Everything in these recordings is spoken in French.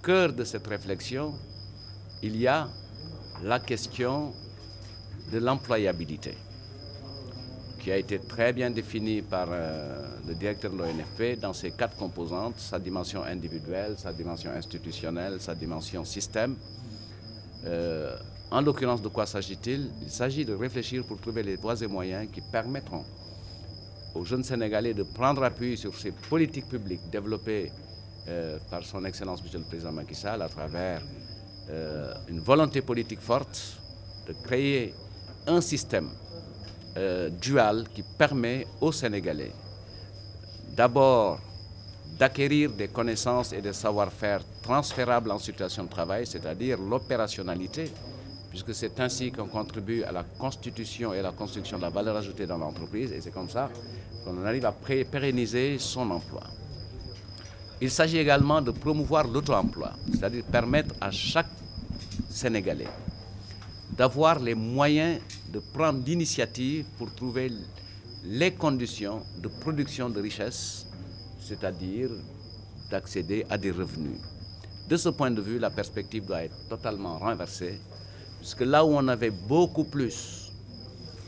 cœur de cette réflexion, il y a la question de l'employabilité, qui a été très bien définie par le directeur de l'ONFP dans ses 4 composantes, sa dimension individuelle, sa dimension institutionnelle, sa dimension système. En l'occurrence, de quoi s'agit-il? Il s'agit de réfléchir pour trouver les voies et moyens qui permettront aux jeunes Sénégalais de prendre appui sur ces politiques publiques développées par son Excellence Monsieur le Président Macky Sall à travers une volonté politique forte de créer un système dual qui permet aux Sénégalais d'abord d'acquérir des connaissances et des savoir-faire transférables en situation de travail, c'est-à-dire l'opérationnalité, puisque c'est ainsi qu'on contribue à la constitution et à la construction de la valeur ajoutée dans l'entreprise, et c'est comme ça qu'on arrive à pérenniser son emploi. Il s'agit également de promouvoir l'auto-emploi, c'est-à-dire permettre à chaque Sénégalais d'avoir les moyens de prendre l'initiative pour trouver les conditions de production de richesse, c'est-à-dire d'accéder à des revenus. De ce point de vue, la perspective doit être totalement renversée, puisque là où on avait beaucoup plus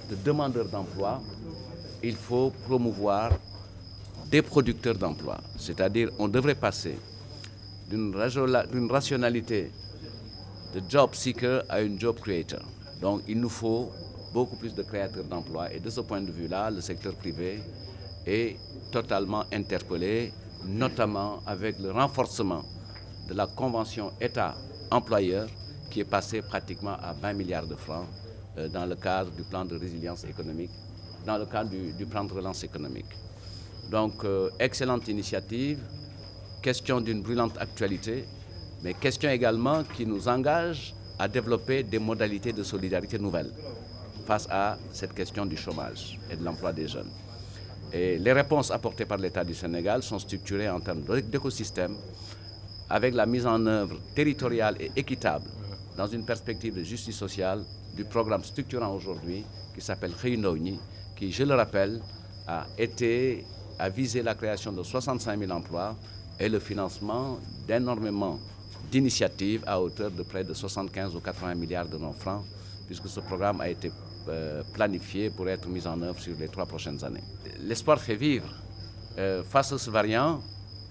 de demandeurs d'emploi, il faut promouvoir des producteurs d'emploi. C'est-à-dire on devrait passer d'une rationalité de job seeker à une job creator. Donc il nous faut beaucoup plus de créateurs d'emplois, et de ce point de vue-là, le secteur privé est totalement interpellé, notamment avec le renforcement de la convention État-employeur qui est passée pratiquement à 20 milliards de francs dans le cadre du plan de résilience économique, dans le cadre du plan de relance économique. Donc, excellente initiative, question d'une brûlante actualité, mais question également qui nous engage à développer des modalités de solidarité nouvelles face à cette question du chômage et de l'emploi des jeunes. Et les réponses apportées par l'État du Sénégal sont structurées en termes d'écosystème, avec la mise en œuvre territoriale et équitable, dans une perspective de justice sociale, du programme structurant aujourd'hui qui s'appelle Xëyu Ndaw ñi, qui, je le rappelle, a visé la création de 65 000 emplois et le financement d'énormément d'initiatives à hauteur de près de 75 ou 80 milliards de nos francs, puisque ce programme a été planifié pour être mis en œuvre sur les 3 prochaines années. L'espoir fait vivre. Face à ce variant,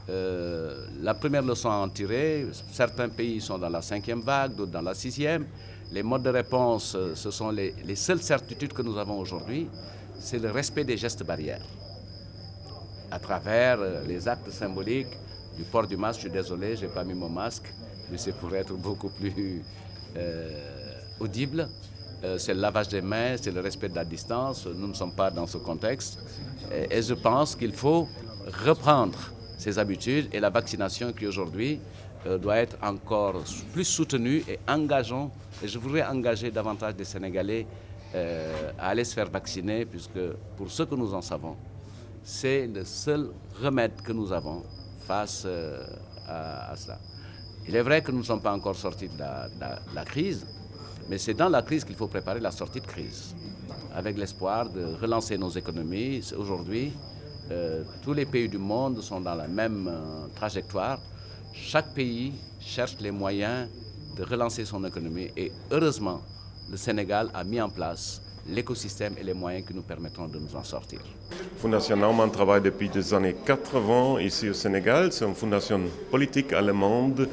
la première leçon à en tirer, certains pays sont dans la 5e vague, d'autres dans la 6e. Les modes de réponse, ce sont les seules certitudes que nous avons aujourd'hui, c'est le respect des gestes barrières. À travers les actes symboliques du port du masque, je suis désolé, je n'ai pas mis mon masque, mais c'est pour être beaucoup plus audible. C'est le lavage des mains, c'est le respect de la distance. Nous ne sommes pas dans ce contexte. Et je pense qu'il faut reprendre ces habitudes, et la vaccination qui aujourd'hui doit être encore plus soutenue et engageante. Et je voudrais engager davantage des Sénégalais à aller se faire vacciner, puisque pour ce que nous en savons, c'est le seul remède que nous avons face à cela. Il est vrai que nous ne sommes pas encore sortis de la crise, mais c'est dans la crise qu'il faut préparer la sortie de crise, avec l'espoir de relancer nos économies. Aujourd'hui, tous les pays du monde sont dans la même trajectoire. Chaque pays cherche les moyens de relancer son économie, et heureusement, le Sénégal a mis en place l'écosystème et les moyens qui nous permettront de nous en sortir. Fondation Naumann travaille depuis les années 80 ici au Sénégal. C'est une fondation politique allemande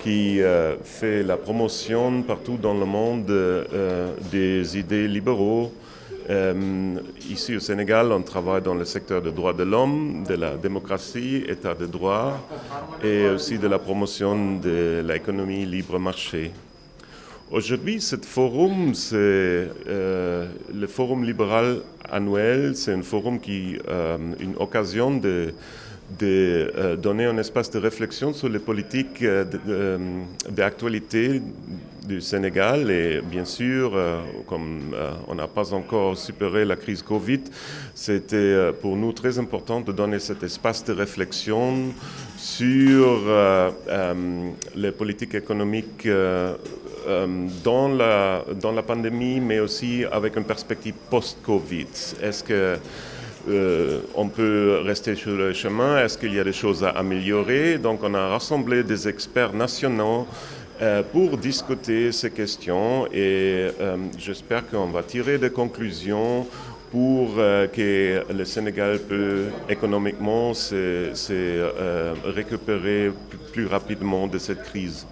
qui fait la promotion partout dans le monde des idées libéraux. Ici au Sénégal, on travaille dans le secteur des droits de l'homme, de la démocratie, état de droit, et aussi de la promotion de l'économie libre marché. Aujourd'hui, ce forum, c'est le forum libéral annuel. C'est un forum qui une occasion de donner un espace de réflexion sur les politiques d'actualité du Sénégal. Et bien sûr, comme on n'a pas encore supéré la crise Covid, c'était pour nous très important de donner cet espace de réflexion sur les politiques économiques dans la pandémie, mais aussi avec une perspective post-Covid. Est-ce que on peut rester sur le chemin? Est-ce qu'il y a des choses à améliorer? Donc on a rassemblé des experts nationaux pour discuter ces questions et j'espère qu'on va tirer des conclusions pour que le Sénégal peut économiquement se récupérer plus rapidement de cette crise.